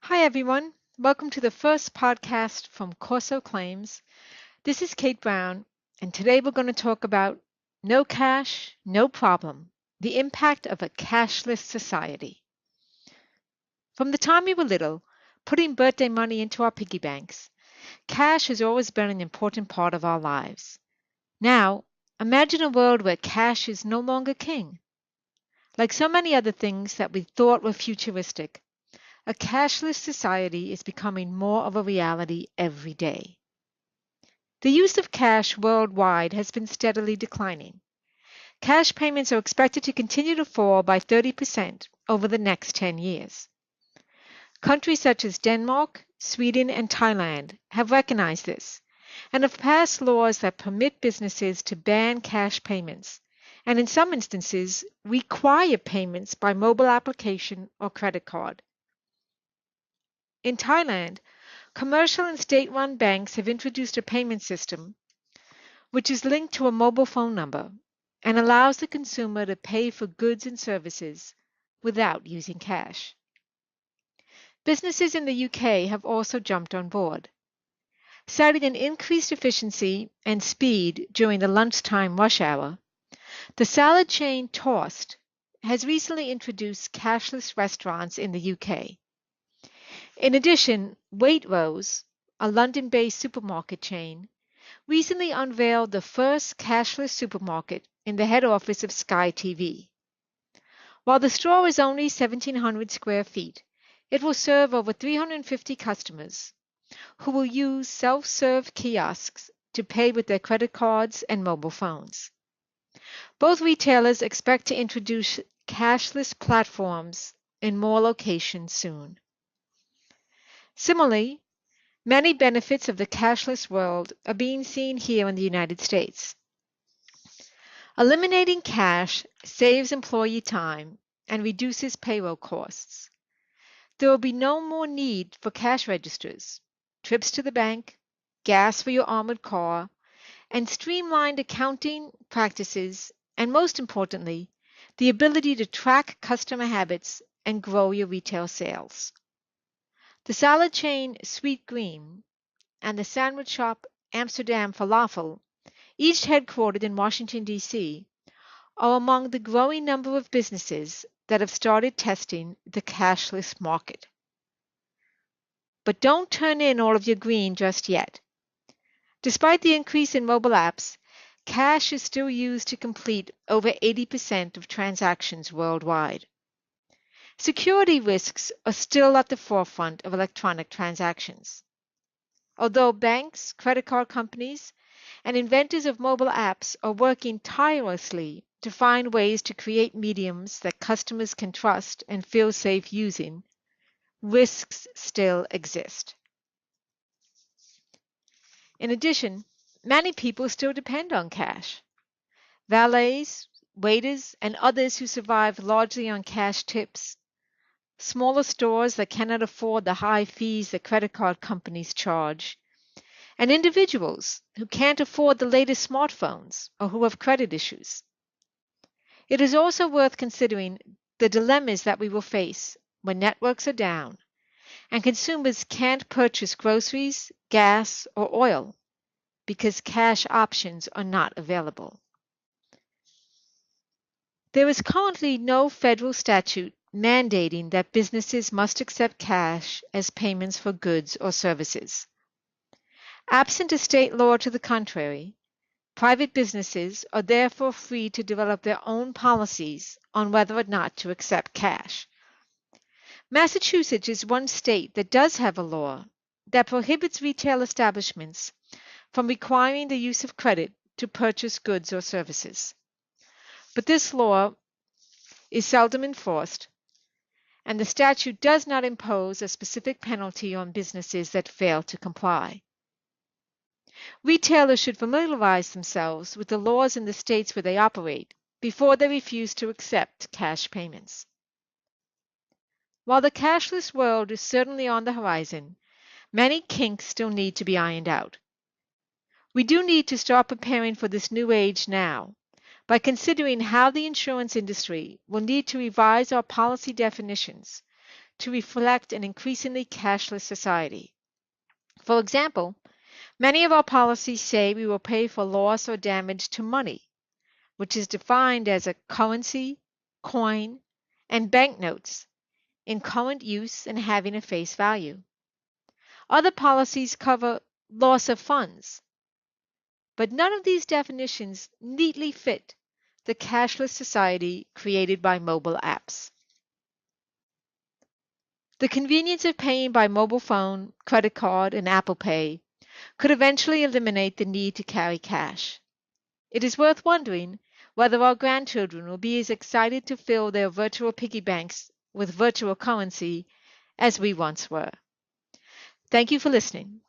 Hi, everyone. Welcome to the first podcast from Corso Claims. This is Kate Browne, and today we're going to talk about no cash, no problem, the impact of a cashless society. From the time we were little, putting birthday money into our piggy banks, cash has always been an important part of our lives. Now, imagine a world where cash is no longer king. Like so many other things that we thought were futuristic, a cashless society is becoming more of a reality every day. The use of cash worldwide has been steadily declining. Cash payments are expected to continue to fall by 30% over the next 10 years. Countries such as Denmark, Sweden, and Thailand have recognized this and have passed laws that permit businesses to ban cash payments and, in some instances, require payments by mobile application or credit card. In Thailand, commercial and state-run banks have introduced a payment system which is linked to a mobile phone number and allows the consumer to pay for goods and services without using cash. Businesses in the UK have also jumped on board. Citing an increased efficiency and speed during the lunchtime rush hour, the salad chain Toast has recently introduced cashless restaurants in the UK. In addition, Waitrose, a London-based supermarket chain, recently unveiled the first cashless supermarket in the head office of Sky TV. While the store is only 1,700 square feet, it will serve over 350 customers who will use self-serve kiosks to pay with their credit cards and mobile phones. Both retailers expect to introduce cashless platforms in more locations soon. Similarly, many benefits of the cashless world are being seen here in the United States. Eliminating cash saves employee time and reduces payroll costs. There will be no more need for cash registers, trips to the bank, gas for your armored car, and streamlined accounting practices, and most importantly, the ability to track customer habits and grow your retail sales. The salad chain Sweet Green and the sandwich shop Amsterdam Falafel, each headquartered in Washington, D.C., are among the growing number of businesses that have started testing the cashless market. But don't turn in all of your green just yet. Despite the increase in mobile apps, cash is still used to complete over 80% of transactions worldwide. Security risks are still at the forefront of electronic transactions. Although banks, credit card companies, and inventors of mobile apps are working tirelessly to find ways to create mediums that customers can trust and feel safe using, risks still exist. In addition, many people still depend on cash. Valets, waiters, and others who survive largely on cash tips, smaller stores that cannot afford the high fees that credit card companies charge, and individuals who can't afford the latest smartphones or who have credit issues. It is also worth considering the dilemmas that we will face when networks are down and consumers can't purchase groceries, gas, or oil because cash options are not available. There is currently no federal statute mandating that businesses must accept cash as payments for goods or services. Absent a state law to the contrary, private businesses are therefore free to develop their own policies on whether or not to accept cash. Massachusetts is one state that does have a law that prohibits retail establishments from requiring the use of credit to purchase goods or services. But this law is seldom enforced, and the statute does not impose a specific penalty on businesses that fail to comply. Retailers should familiarize themselves with the laws in the states where they operate before they refuse to accept cash payments. While the cashless world is certainly on the horizon, many kinks still need to be ironed out. We do need to start preparing for this new age now by considering how the insurance industry will need to revise our policy definitions to reflect an increasingly cashless society. For example, many of our policies say we will pay for loss or damage to money, which is defined as a currency, coin, and banknotes in current use and having a face value. Other policies cover loss of funds, but none of these definitions neatly fit the cashless society created by mobile apps. The convenience of paying by mobile phone, credit card, and Apple Pay could eventually eliminate the need to carry cash. It is worth wondering whether our grandchildren will be as excited to fill their virtual piggy banks with virtual currency as we once were. Thank you for listening.